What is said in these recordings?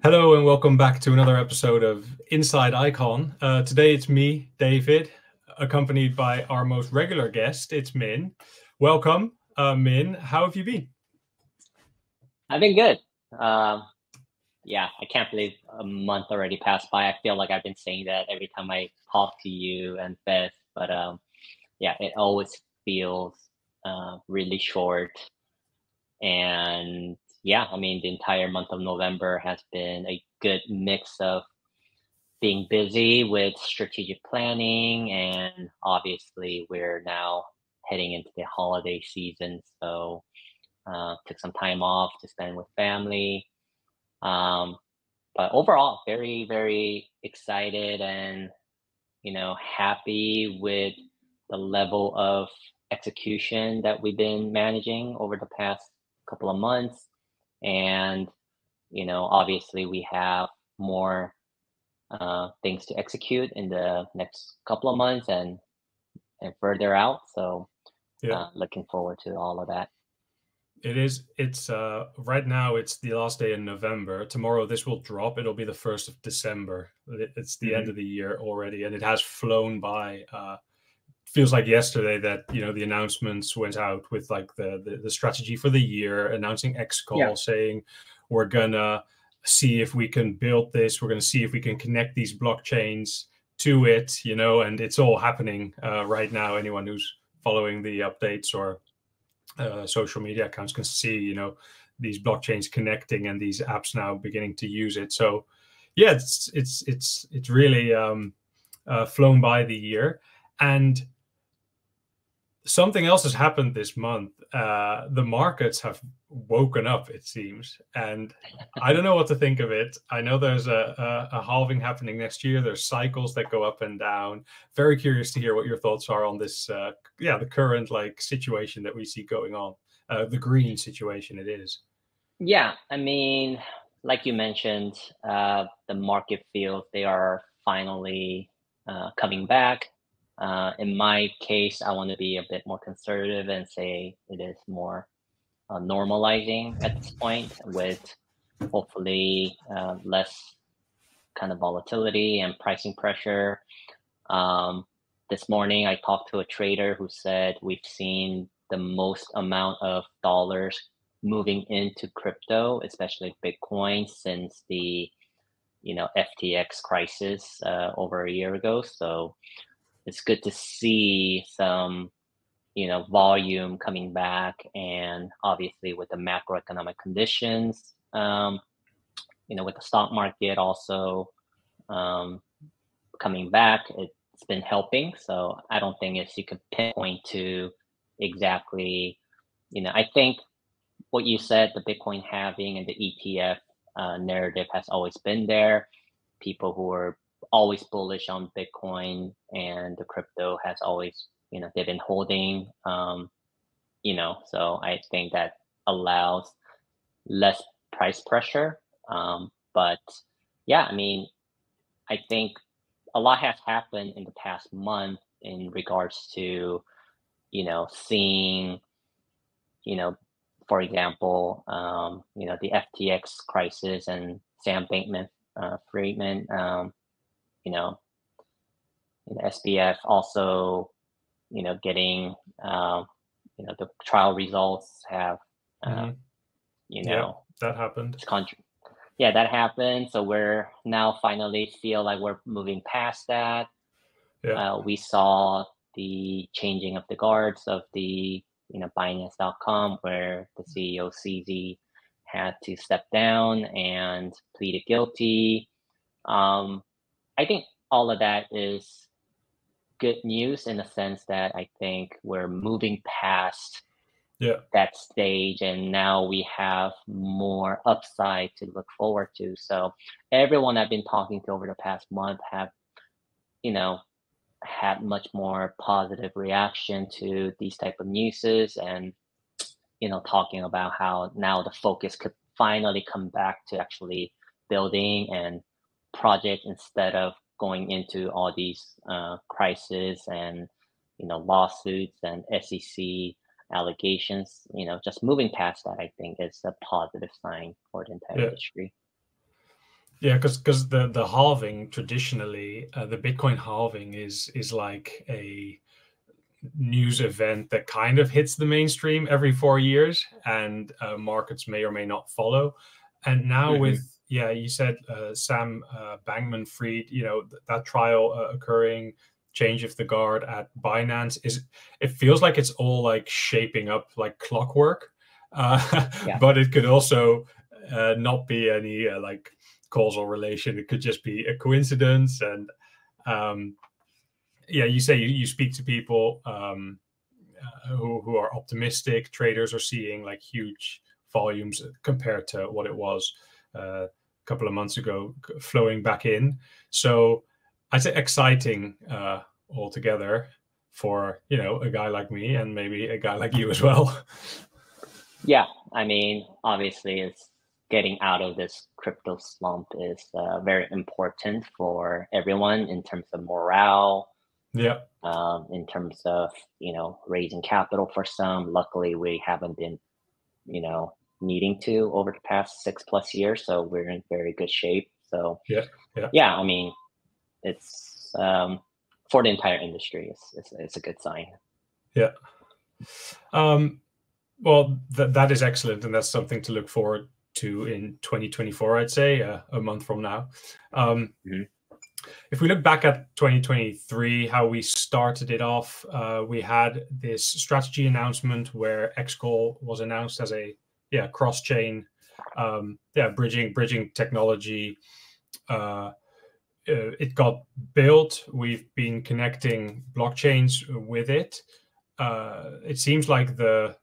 Hello and welcome back to another episode of Inside Icon. Today it's me, David, accompanied by our most regular guest, it's Min. Welcome, Min. How have you been? I've been good. Yeah, I can't believe a month already passed by. I feel like I've been saying that every time I talk to you and Beth, but yeah, it always feels really short. And yeah, I mean, the entire month of November has been a good mix of being busy with strategic planning, and obviously we're now heading into the holiday season, so took some time off to spend with family. Um, but overall, very, very excited and, happy with the level of execution that we've been managing over the past couple of months. And, obviously we have more things to execute in the next couple of months and further out. So Yeah, looking forward to all of that. it is. It's right now. It's the last day in November. Tomorrow, this will drop. It'll be the 1st of December. It's the end Mhm. of the year already, and it has flown by. Feels like yesterday that the announcements went out with like the strategy for the year, announcing Yeah. xCall, saying we're gonna see if we can build this, we're gonna see if we can connect these blockchains to it, and it's all happening right now. Anyone who's following the updates or social media accounts can see these blockchains connecting and these apps now beginning to use it. So yeah, it's really flown by the year. And something else has happened this month. The markets have woken up, it seems, and I don't know what to think of it. I know there's a halving happening next year. There's cycles that go up and down. Very curious to hear what your thoughts are on this. The current situation that we see going on. The green situation it is. Yeah, I mean, like you mentioned, the market feels they are finally coming back. In my case, I want to be a bit more conservative and say it is more normalizing at this point, with hopefully less kind of volatility and pricing pressure. Um, this morning, I talked to a trader who said we've seen the most amount of dollars moving into crypto, especially Bitcoin, since the FTX crisis over a year ago. So it's good to see some volume coming back, and obviously with the macroeconomic conditions, with the stock market also um, coming back, it's been helping. So I don't think you could pinpoint to exactly, I think what you said, the Bitcoin halving and the ETF narrative has always been there. People who are always bullish on Bitcoin and the crypto has always, they've been holding, so I think that allows less price pressure. But yeah, I mean, I think a lot has happened in the past month in regards to, seeing, you know, for example, the FTX crisis and Sam Bankman-Friedman, you know, SBF also, getting, the trial results have, uh, Mm-hmm. you Yeah, know, that happened. it's country. Yeah, that happened. So we're now finally feel like we're moving past that. Yeah. We saw the changing of the guards of the Binance.com, where the CEO CZ had to step down and pleaded guilty. Um, I think all of that is good news in the sense that I think we're moving past Yeah. that stage, and now we have more upside to look forward to. So everyone I've been talking to over the past month have, you know, had much more positive reaction to these type of newses, and talking about how now the focus could finally come back to actually building and project instead of going into all these crises and lawsuits and SEC allegations. Just moving past that, I think, is a positive sign for the entire Yeah. industry. Yeah, because the halving traditionally, the Bitcoin halving is like a news event that kind of hits the mainstream every 4 years, and markets may or may not follow. And now with, Hmm. yeah, you said Sam Bankman-Fried, that trial occurring, change of the guard at Binance, it feels like it's all like shaping up like clockwork, Yeah. but it could also not be any like causal relation. It could just be a coincidence. And um, yeah, you say you speak to people who are optimistic. Traders are seeing like huge volumes compared to what it was a couple of months ago, flowing back in. So I'd say exciting altogether for a guy like me, and maybe a guy like you as well. Yeah, I mean, obviously, it's getting out of this crypto slump is very important for everyone in terms of morale, Yeah, in terms of, raising capital for some. Luckily, we haven't been, needing to over the past 6+ years, so we're in very good shape. So, yeah, yeah, yeah, I mean, it's for the entire industry, it's a good sign. yeah. Um, well, that is excellent, and that's something to look forward to in 2024. I'd say a month from now. Um, Mhm. if we look back at 2023, how we started it off, we had this strategy announcement where xCall was announced as a cross chain, bridging technology. Uh, it got built. We've been connecting blockchains with it. It seems like the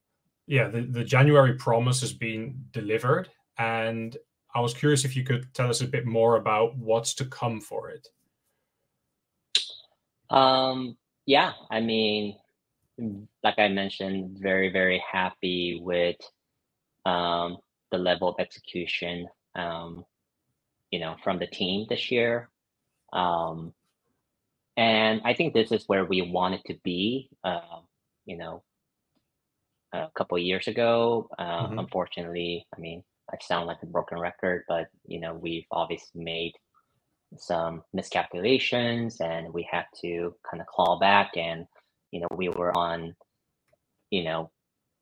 January promise has been delivered, and I was curious if you could tell us a bit more about what's to come for it. Yeah, I mean, like I mentioned, very, very happy with um, the level of execution, um, from the team this year. Um, and I think this is where we wanted to be, you know, a couple of years ago. Hmm. Unfortunately, I mean, I sound like a broken record, but, we've obviously made some miscalculations and we had to kind of claw back. And, we were on, you know,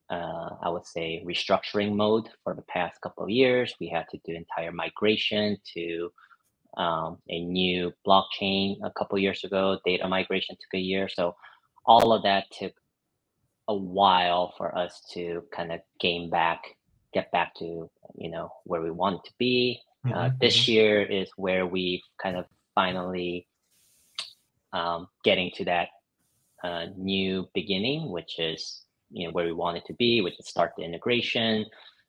I would say restructuring mode for the past couple of years. We had to do entire migration to a new blockchain a couple of years ago. Data migration took a year, so all of that took a while for us to kind of get back to where we want to be. Hmm. This Hmm. year is where we kind of finally getting to that new beginning, which is where we wanted to be, which is start the integration.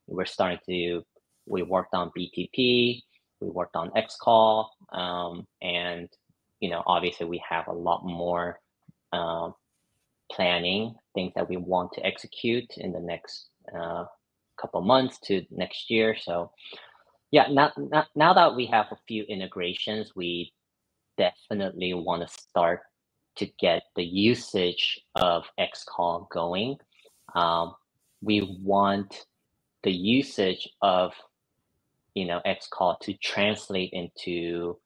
We're starting to we worked on BTP, we worked on xCall, and obviously we have a lot more um, planning things that we want to execute in the next couple months to next year. So yeah, now that we have a few integrations, we definitely want to start to get the usage of xCall going. Um, we want the usage of xCall to translate into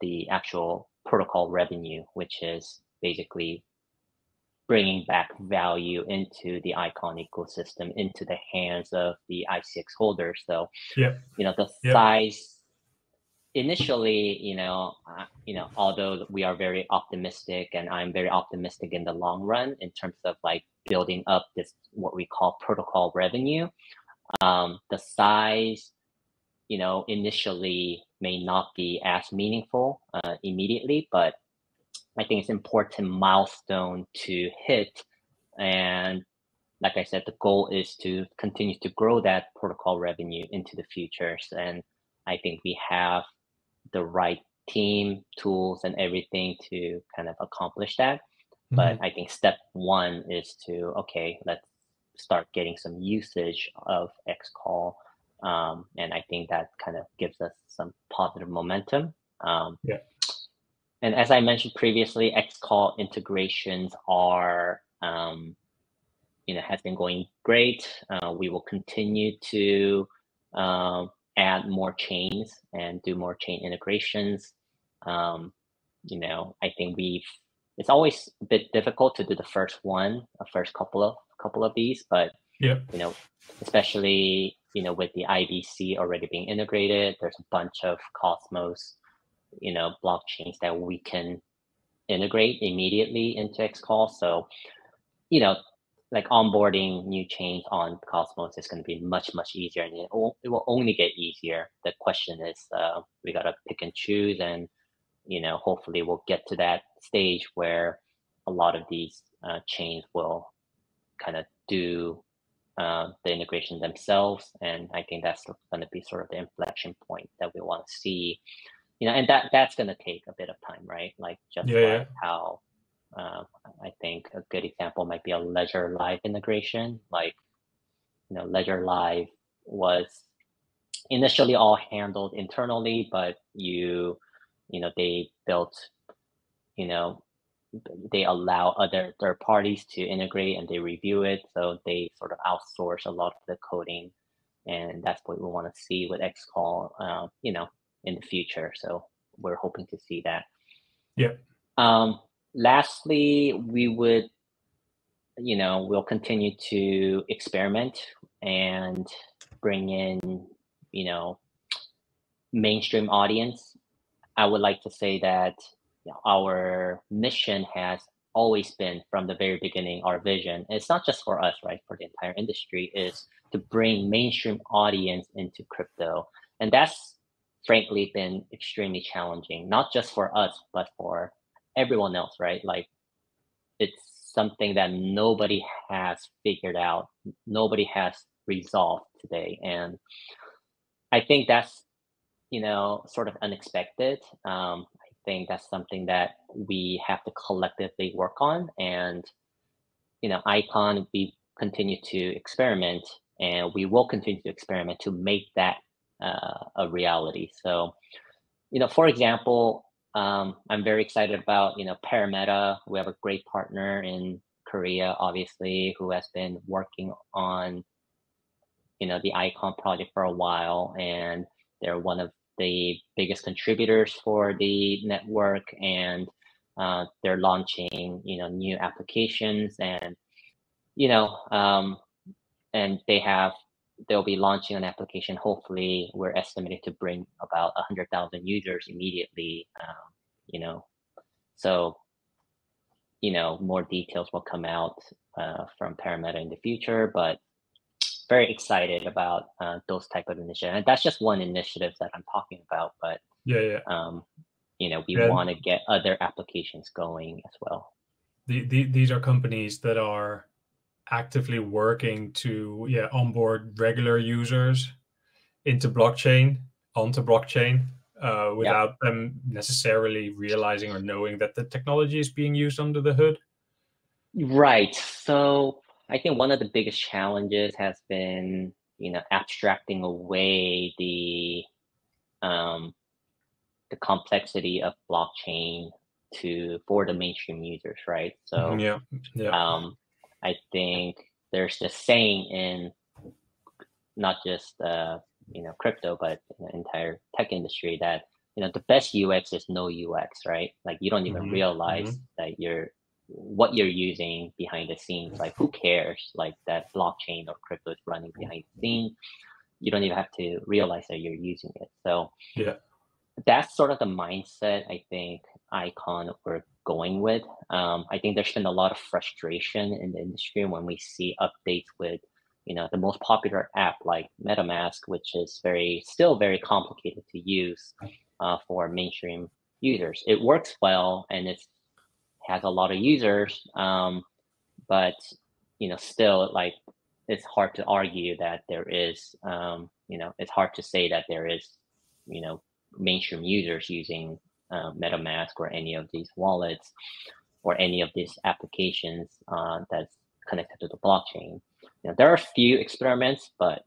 the actual protocol revenue, which is basically bringing back value into the Icon ecosystem, into the hands of the ICX holders. So Yeah, the yeah. size initially, although we are very optimistic and I'm very optimistic in the long run in terms of like building up this, what we call protocol revenue, the size, initially may not be as meaningful immediately, but I think it's important milestone to hit. And like I said, the goal is to continue to grow that protocol revenue into the futures. And I think we have the right team, tools, and everything to kind of accomplish that. But Hmm. I think step one is to, okay, let's start getting some usage of xCall. And I think that kind of gives us some positive momentum. Um, Yeah. and as I mentioned previously, xCall integrations are, has been going great. We will continue to add more chains and do more chain integrations. I think it's always a bit difficult to do the first couple of these, but Yeah. Especially with the IBC already being integrated, there's a bunch of Cosmos blockchains that we can integrate immediately into xCall. So like onboarding new chains on Cosmos is going to be much easier, and it will only get easier. The question is, we got to pick and choose, and hopefully we'll get to that stage where a lot of these chains will kind of do the integration themselves. And I think that's going to be sort of the inflection point that we want to see. And that's going to take a bit of time, right? Like how I think a good example might be a Ledger Live integration. Like, Ledger Live was initially all handled internally, but they built, they allow other third parties to integrate and they review it. So they sort of outsource a lot of the coding, and that's what we want to see with xCall, in the future. So we're hoping to see that. Yeah. Lastly, we'll continue to experiment and bring in, mainstream audience. I would like to say that our mission has always been, from the very beginning, our vision. It's not just for us, right? For the entire industry, is to bring mainstream audience into crypto. And that's frankly been extremely challenging, not just for us, but for everyone else, right? Like, it's something that nobody has figured out, nobody has resolved today. And I think that's, sort of unexpected. I think that's something that we have to collectively work on. And, Icon, we continue to experiment, and we will continue to experiment to make that a reality. So, for example, I'm very excited about, Parameta. We have a great partner in Korea, obviously, who has been working on, the Icon project for a while, and they're one of the biggest contributors for the network, and they're launching, new applications, and, and they'll be launching an application. Hopefully, we're estimating to bring about 100,000 users immediately. So, more details will come out from Parameta in the future, but very excited about those type of initiatives. And that's just one initiative that I'm talking about, but we want to get other applications going as well. These are companies that are actively working to onboard regular users onto blockchain without them necessarily realizing or knowing that the technology is being used under the hood. Right. So I think one of the biggest challenges has been, abstracting away the complexity of blockchain for the mainstream users, right? So I think there's this saying in not just crypto, but the entire tech industry, that the best UX is no UX, right? Like, you don't even realize that what you're using behind the scenes. Like, who cares? Like, that blockchain or crypto is running behind the scenes. You don't even have to realize that you're using it. So that's sort of the mindset I think Icon we're going with. I think there's been a lot of frustration in the industry when we see updates with, the most popular app like MetaMask, which is still very complicated to use for mainstream users. It works well and it has a lot of users, but still, like, it's hard to argue that there is, it's hard to say that there is, mainstream users using MetaMask or any of these wallets or any of these applications that's connected to the blockchain. There are a few experiments, but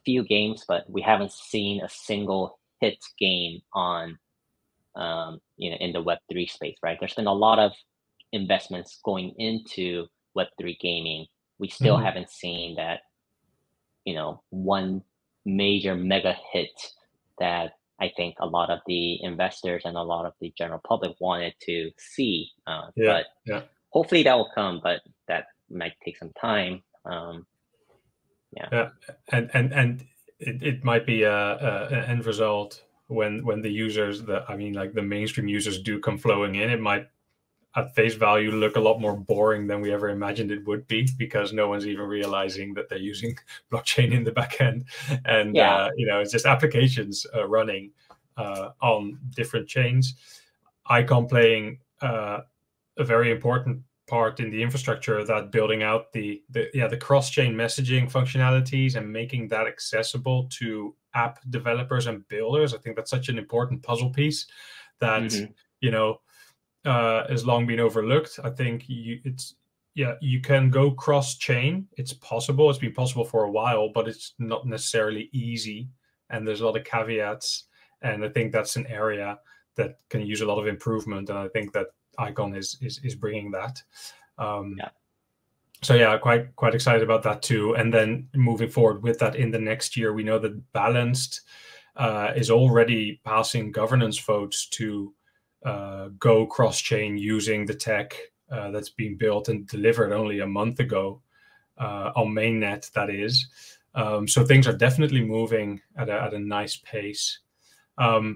few games, but we haven't seen a single hit game on in the Web3 space, right? There's been a lot of investments going into Web3 gaming. We still haven't seen that one major mega hit that I think a lot of the investors and a lot of the general public wanted to see. Yeah, But yeah, hopefully that will come, but that might take some time. Yeah. yeah, and it might be an end result when the users, I mean, like the mainstream users do come flowing in. It might at face value look a lot more boring than we ever imagined it would be, because no one's even realizing that they're using blockchain in the back end, and Yeah. it's just applications running on different chains. Icon playing a very important part in the infrastructure of that, building out the cross-chain messaging functionalities and making that accessible to app developers and builders. I think that's such an important puzzle piece that has long been overlooked. I think you can go cross-chain. It's possible. It's been possible for a while, but it's not necessarily easy, and there's a lot of caveats. And I think that's an area that can use a lot of improvement. And I think that Icon is bringing that. So yeah, quite excited about that too. And then moving forward with that in the next year, we know that Balanced is already passing governance votes to go cross-chain using the tech that's being built and delivered only a month ago on mainnet, that is. So things are definitely moving at a nice pace. I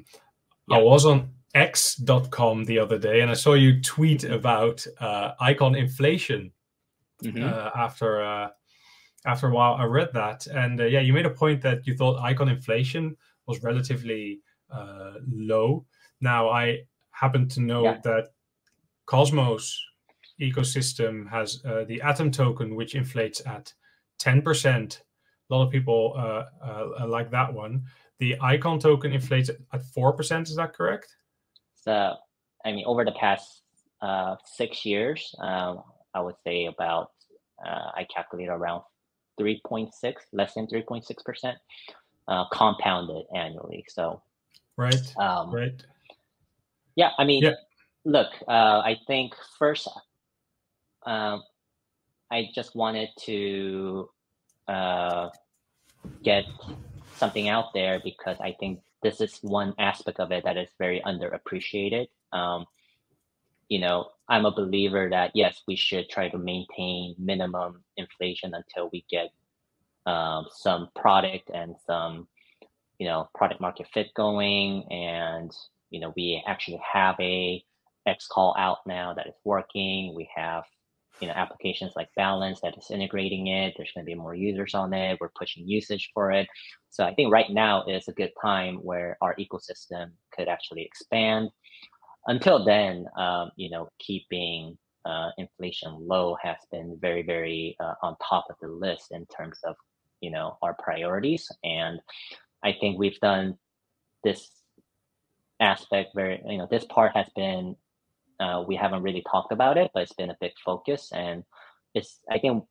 was on x.com the other day, and I saw you tweet about icon inflation. After a while, I read that, and you made a point that you thought icon inflation was relatively low. Now, I happen to know that Cosmos ecosystem has the Atom token, which inflates at 10%. A lot of people like that one. The Icon token inflates at 4%. Is that correct? So, I mean, over the past 6 years, I would say about, I calculate around 3.6, less than 3.6% compounded annually. So, right. Yeah, I mean, look, I think first, I just wanted to get something out there, because I think this is one aspect of it that is very underappreciated. I'm a believer that yes, we should try to maintain minimum inflation until we get some product and some product market fit going, and we actually have a xCall out now that is working. We have applications like Balance that is integrating it. There's going to be more users on it. We're pushing usage for it. So I think right now is a good time where our ecosystem could actually expand. Until then, keeping inflation low has been very, very on top of the list in terms of our priorities. And I think we've done this aspect very, this part has been, we haven't really talked about it, but it's been a big focus. And I think,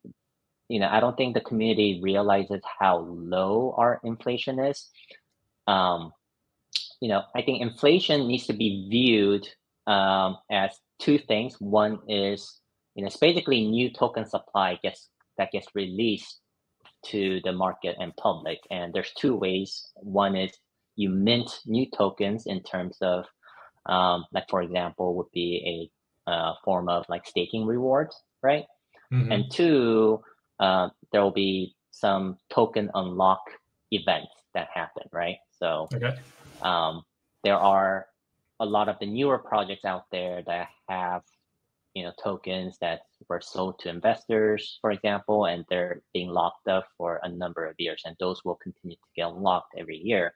I don't think the community realizes how low our inflation is. I think inflation needs to be viewed as two things. One is, it's basically new token supply that gets released to the market and public. And there's two ways. One is you mint new tokens in terms of, like, for example, would be a form of like staking rewards, right? And two, there will be some token unlock events that happen, right? So there are a lot of the newer projects out there that have tokens that were sold to investors, for example, and they're being locked up for a number of years, and those will continue to get unlocked every year.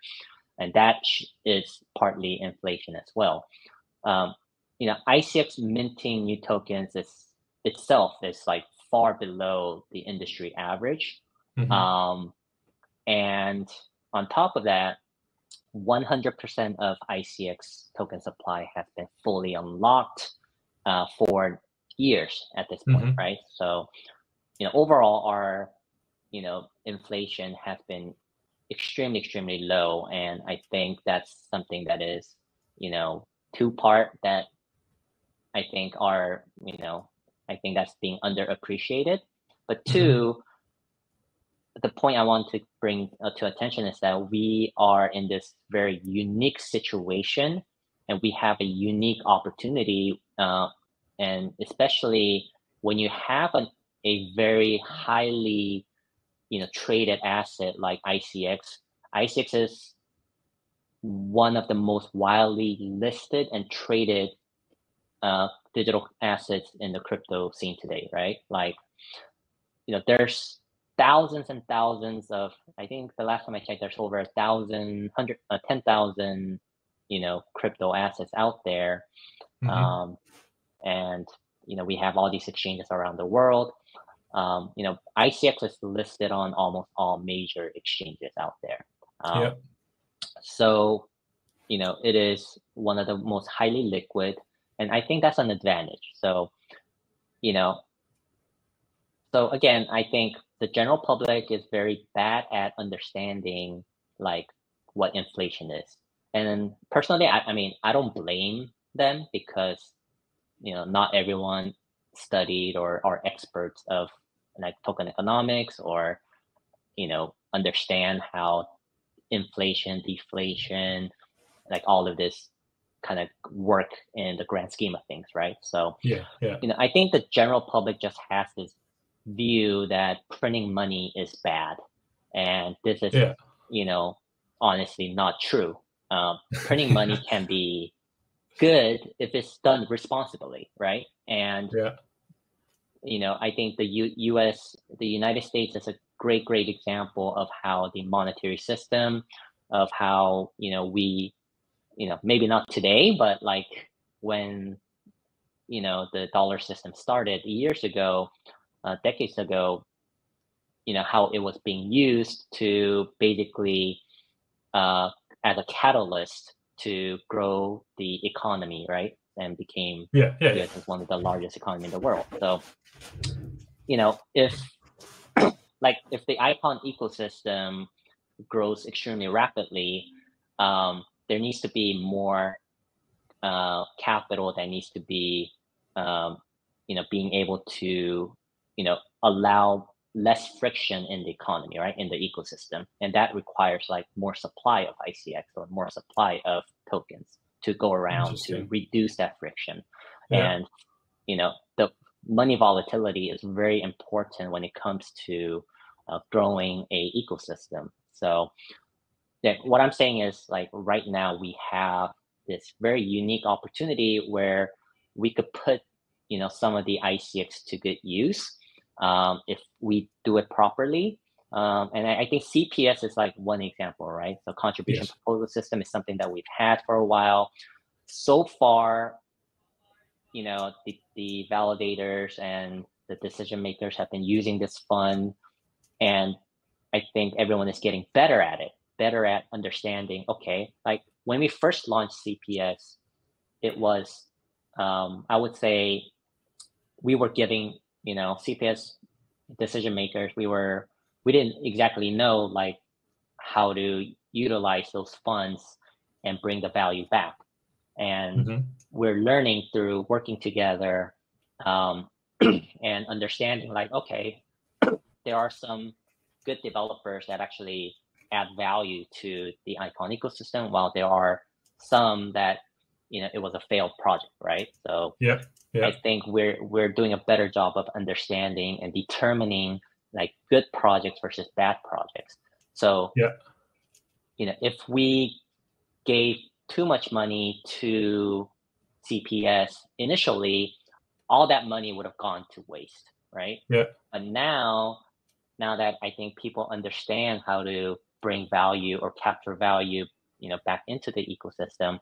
And that is partly inflation as well. ICX minting new tokens itself is like far below the industry average. And on top of that, 100% of ICX token supply has been fully unlocked for years at this point, right? So, overall, our, inflation has been extremely, extremely low. And I think that's something that is, two-part that I think are, I think that's being underappreciated. But two, the point I want to bring to attention is that we are in this very unique situation, and we have a unique opportunity, and especially when you have a very highly, traded asset like ICX. ICX is one of the most widely listed and traded digital assets in the crypto scene today, right? Like, there's thousands and thousands of, I think the last time I checked, there's over 10,000, crypto assets out there. Mm-hmm. And, we have all these exchanges around the world. ICX is listed on almost all major exchanges out there. Yeah. So, it is one of the most highly liquid, and I think that's an advantage. So, so again, I think the general public is very bad at understanding like what inflation is. And personally, I mean, I don't blame them because, not everyone studied or are experts of like token economics or, understand how inflation, deflation, like all of this kind of work in the grand scheme of things, right? So, Yeah. I think the general public just has this view that printing money is bad, and this is, Yeah. honestly not true. Printing money can be good if it's done responsibly, right? And Yeah. I think the United States is a great example of how the monetary system, of how we, maybe not today, but like when the dollar system started years ago, decades ago, how it was being used to basically as a catalyst to grow the economy, right? And became Yeah. US as one of the largest economy in the world. So, if if the icon ecosystem grows extremely rapidly, there needs to be more capital that needs to be, being able to, allow less friction in the economy, right, in the ecosystem, and that requires like more supply of ICX or more supply of tokens to go around to reduce that friction. Yeah. And the money volatility is very important when it comes to growing a ecosystem. So what I'm saying is like right now we have this very unique opportunity where we could put some of the ICX to good use if we do it properly. And I think CPS is like one example, right? So contribution Yes. proposal system is something that we've had for a while. So far, the validators and the decision makers have been using this fund, and I think everyone is getting better at it, better at understanding, okay, like when we first launched CPS, it was, I would say we were giving, CPS decision makers, we didn't exactly know like how to utilize those funds and bring the value back. And we're learning through working together, and understanding like, okay, there are some good developers that actually add value to the Icon ecosystem, while there are some that, it was a failed project, right? So Yeah. I think we're doing a better job of understanding and determining like good projects versus bad projects. So Yeah. if we gave too much money to CPS initially, all that money would have gone to waste, right? Yeah. But now that I think people understand how to bring value or capture value, back into the ecosystem,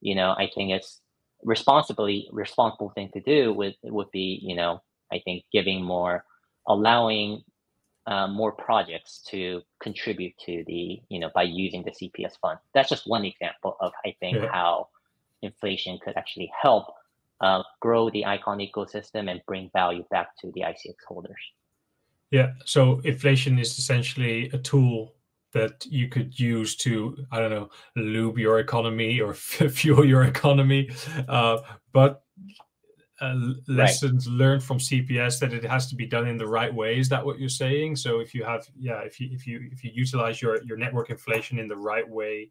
I think it's responsible thing to do would be, I think allowing more projects to contribute to the, by using the CPS fund. That's just one example of, I think, how inflation could actually help grow the Icon ecosystem and bring value back to the ICX holders. Yeah. So inflation is essentially a tool that you could use to, I don't know, lube your economy or fuel your economy. But Right. lessons learned from CPS that it has to be done in the right way. Is that what you're saying? So if you have, yeah, if you utilize your network inflation in the right way,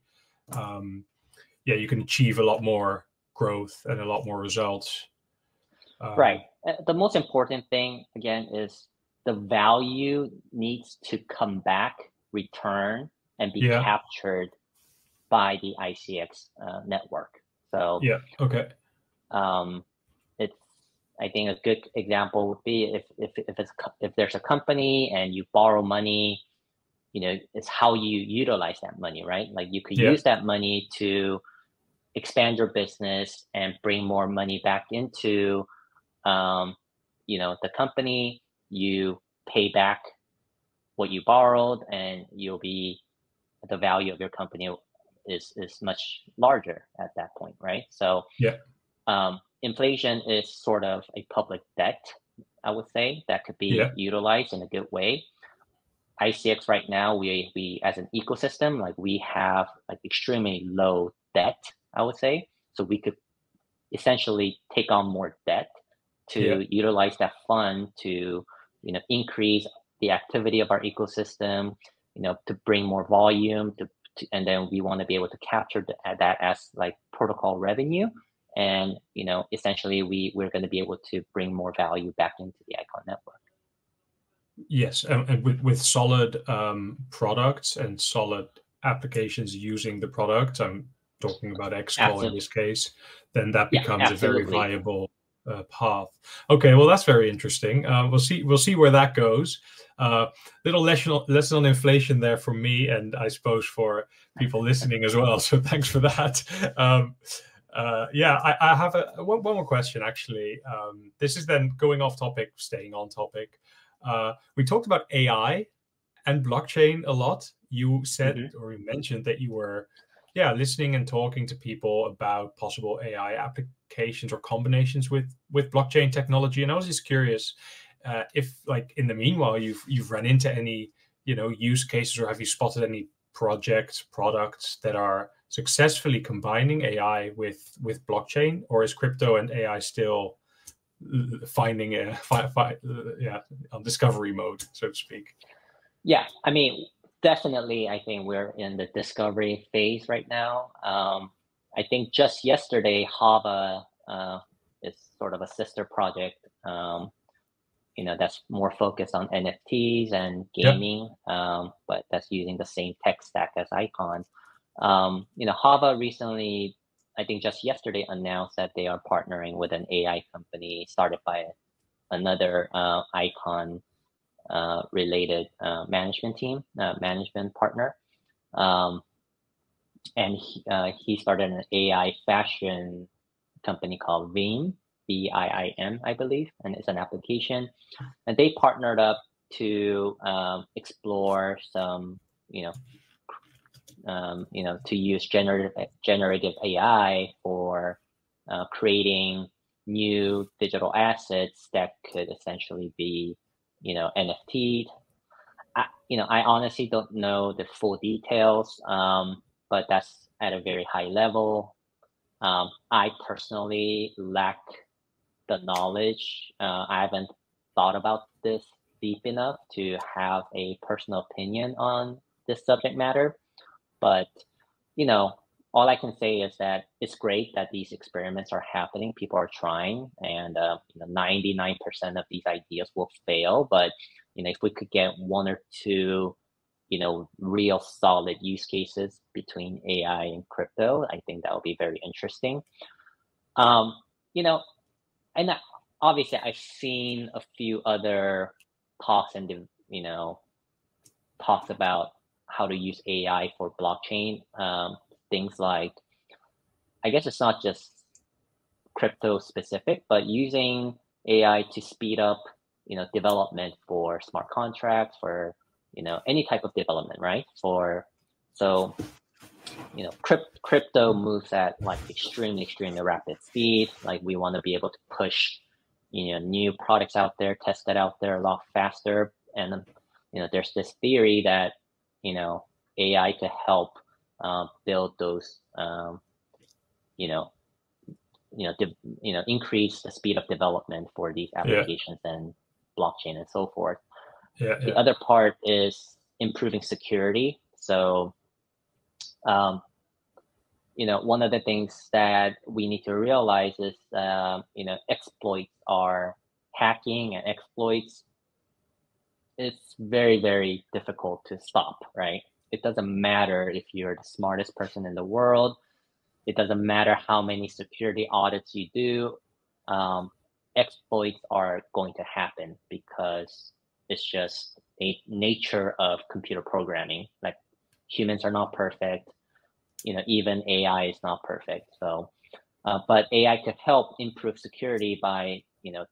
yeah, you can achieve a lot more growth and a lot more results. Right. The most important thing, again, is the value needs to come back, return, and be Yeah. captured by the ICX network. So Yeah. Okay. it's, I think a good example would be if there's a company and you borrow money, it's how you utilize that money, right? Like you could Yeah. use that money to expand your business and bring more money back into the company. You pay back what you borrowed, and the value of your company is much larger at that point, right? So Yeah. inflation is sort of a public debt, I would say, that could be Yeah. utilized in a good way. ICX right now, we as an ecosystem, like we have like extremely low debt, I would say. So we could essentially take on more debt Yeah. to utilize that fund to increase the activity of our ecosystem, to bring more volume and then we want to be able to capture that as like protocol revenue, and essentially we're going to be able to bring more value back into the Icon network. Yes, and with solid products and solid applications using the product, I'm talking about xCall in this case, then that Yeah, becomes a very absolutely. viable path. Okay, well that's very interesting. We'll see where that goes. Little lesson on inflation there for me, and I suppose for people listening as well. So thanks for that. Yeah, I have one more question actually. This is then going off topic, staying on topic. We talked about AI and blockchain a lot. You said or you mentioned that you were, listening and talking to people about possible AI applications or combinations with blockchain technology. And I was just curious if, like, in the meanwhile, you've run into any, use cases, or have you spotted any products that are successfully combining AI with blockchain, or is crypto and AI still finding on discovery mode, so to speak? Yeah, I mean, definitely, I think we're in the discovery phase right now. I think just yesterday, HAVAH is sort of a sister project, that's more focused on NFTs and Yeah. gaming, but that's using the same tech stack as Icon. HAVAH recently, I think just yesterday, announced that they are partnering with an AI company started by another Icon related management partner. And he started an AI fashion company called Veeam, VIIM, I believe, and it's an application. And they partnered up to explore some, to use generative AI for creating new digital assets that could essentially be, NFT'd. I honestly don't know the full details, but that's at a very high level. I personally lack the knowledge. I haven't thought about this deep enough to have a personal opinion on this subject matter. But, all I can say is that it's great that these experiments are happening. People are trying, and 99% of these ideas will fail. But, if we could get one or two, real solid use cases between AI and crypto, I think that would be very interesting. And obviously I've seen a few other talks and, talks about how to use AI for blockchain. Things like, I guess it's not just crypto specific, but using AI to speed up, development for smart contracts, for, any type of development, right? So, crypto moves at like extremely rapid speed. Like we want to be able to push, new products out there, test it out there a lot faster. And, there's this theory that, AI could help build those, increase the speed of development for these applications and blockchain and so forth. The other part is improving security. So, one of the things that we need to realize is, exploits are hacking and exploits. It's very, very difficult to stop, right? It doesn't matter if you're the smartest person in the world. It doesn't matter how many security audits you do. Exploits are going to happen because it's just a nature of computer programming. Like, humans are not perfect. Even AI is not perfect. So, but AI could help improve security by,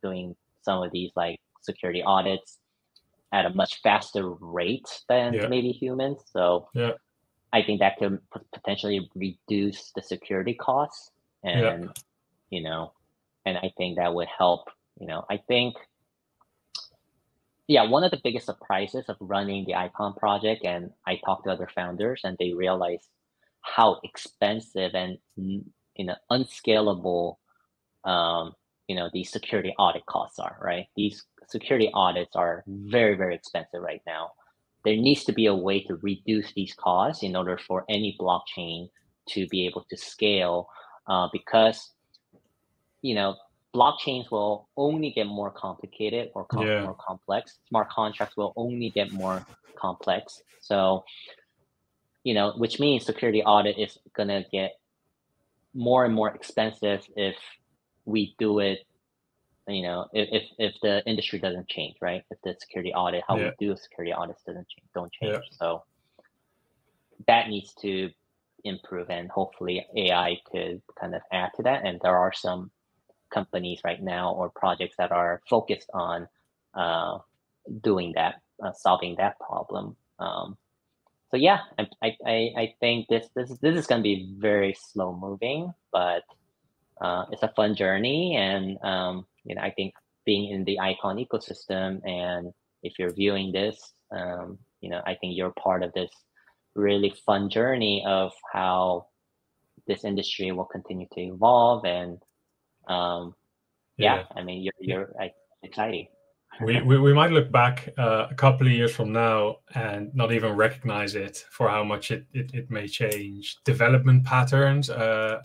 doing some of these like security audits at a much faster rate than maybe humans. So I think that could potentially reduce the security costs, and and I think that would help. I think, one of the biggest surprises of running the Icon project, and I talked to other founders, and they realized how expensive and unscalable these security audit costs are. Right, these security audits are very, very expensive right now. There needs to be a way to reduce these costs in order for any blockchain to be able to scale, because blockchains will only get more complicated or more complex. Smart contracts will only get more complex. So, which means security audit is gonna get more and more expensive if we do it. If the industry doesn't change, right? If the security audit, how we do security audits don't change. So that needs to improve, and hopefully AI could kind of add to that. And there are some companies right now or projects that are focused on doing that, solving that problem. So yeah, I think this is going to be very slow moving, but it's a fun journey. And I think being in the Icon ecosystem, and if you're viewing this, I think you're part of this really fun journey of how this industry will continue to evolve. And I mean, you're exciting. We might look back a couple of years from now and not even recognize it for how much it may change. Development patterns,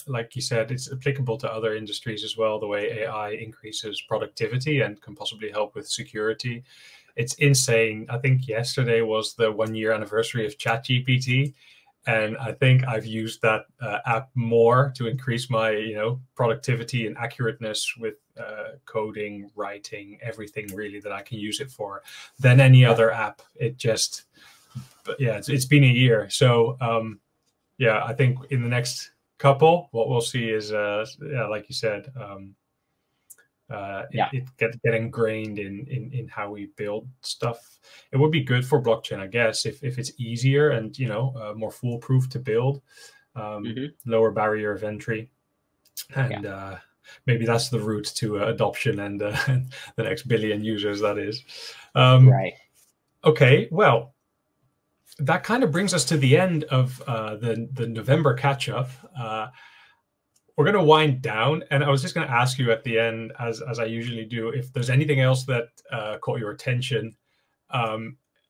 like you said, it's applicable to other industries as well, the way AI increases productivity and can possibly help with security. It's insane. I think yesterday was the 1-year anniversary of ChatGPT. And I think I've used that app more to increase my, productivity and accurateness with coding, writing, everything really that I can use it for than any other app. It just, it's been a year. So, I think in the next couple, what we'll see is, like you said, it get ingrained in how we build stuff. It would be good for blockchain, I guess, if it's easier and more foolproof to build, lower barrier of entry, and maybe that's the route to adoption and the next billion users. That is right. Okay, well, that kind of brings us to the end of the November catch up. We're going to wind down, and I was just going to ask you at the end, as I usually do, if there's anything else that caught your attention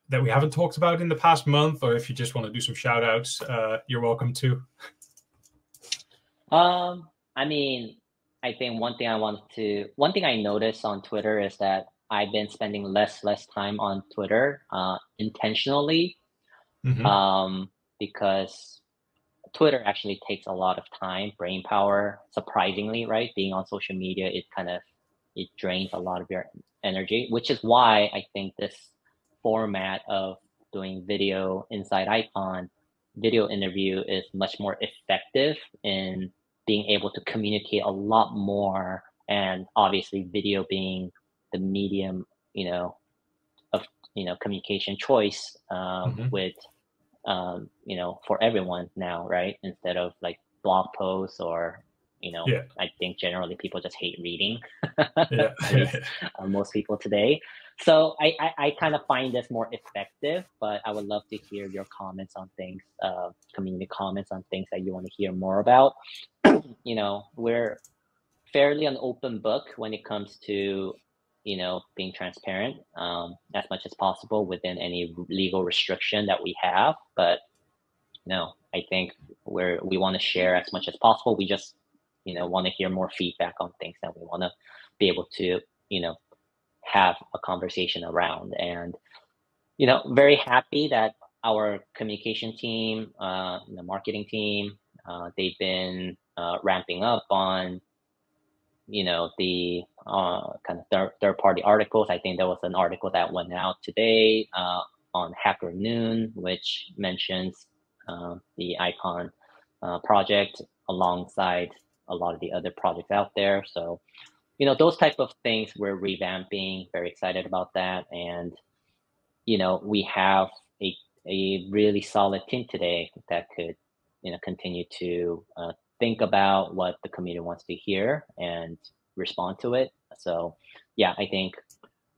that we haven't talked about in the past month, or if you just want to do some shout outs, you're welcome to. I mean, I think one thing I noticed on Twitter is that I've been spending less time on Twitter intentionally, because Twitter actually takes a lot of time, brain power, surprisingly, right? Being on social media, it drains a lot of your energy, which is why I think this format of doing video inside Icon, video interview, is much more effective in being able to communicate a lot more. And obviously video being the medium, of, communication choice with, for everyone now, right? Instead of like blog posts or, I think generally people just hate reading, most people today. So I kind of find this more effective, but I would love to hear your comments on things, community comments on things that you want to hear more about. fairly an open book when it comes to, being transparent as much as possible within any legal restriction that we have. But no, I think we want to share as much as possible. We just, want to hear more feedback on things that we want to be able to, have a conversation around. And, very happy that our communication team, the marketing team, they've been ramping up on, the kind of third-party articles. I think there was an article that went out today on Hacker Noon, which mentions the Icon project alongside a lot of the other projects out there. So, those type of things we're revamping, very excited about that. And, we have a really solid team today that could, continue to think about what the community wants to hear and respond to it. So yeah, I think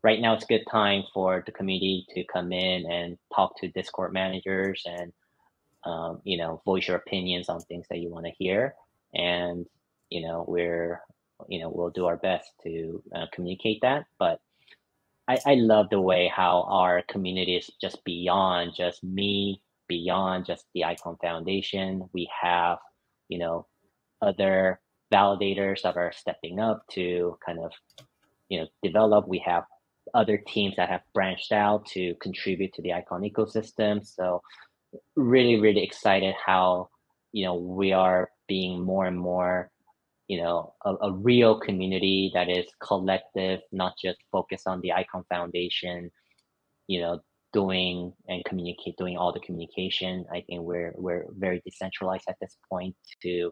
right now it's a good time for the community to come in and talk to Discord managers and, voice your opinions on things that you want to hear. And, we'll do our best to communicate that. But I love the way how our community is just beyond just me, beyond just the Icon Foundation. We have, other validators that are stepping up to kind of, develop. We have other teams that have branched out to contribute to the Icon ecosystem. So really, really excited how, we are being more and more, a real community that is collective, not just focused on the Icon Foundation, doing all the communication. I think we're very decentralized at this point to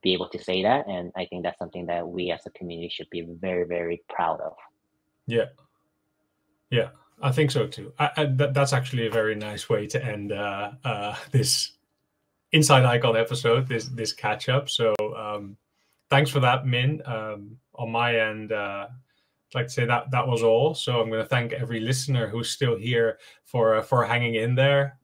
be able to say that. And I think that's something that we as a community should be very, very proud of. Yeah. Yeah, I think so too. That's actually a very nice way to end this Inside Icon episode, this catch up. So thanks for that, Min. On my end, I'd like to say that was all. So I'm going to thank every listener who's still here for hanging in there.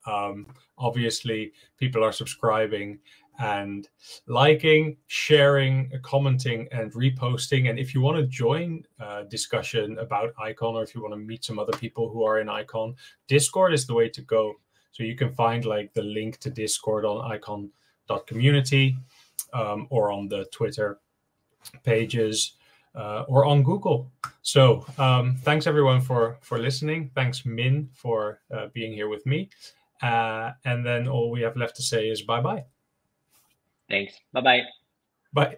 Obviously, people are subscribing and liking, sharing, commenting, and reposting. And if you want to join discussion about Icon, or if you want to meet some other people who are in Icon, Discord is the way to go. So you can find like the link to Discord on icon.community or on the Twitter pages or on Google. So thanks everyone for listening. Thanks Min for being here with me. And then all we have left to say is bye-bye. Thanks. Bye-bye. Bye.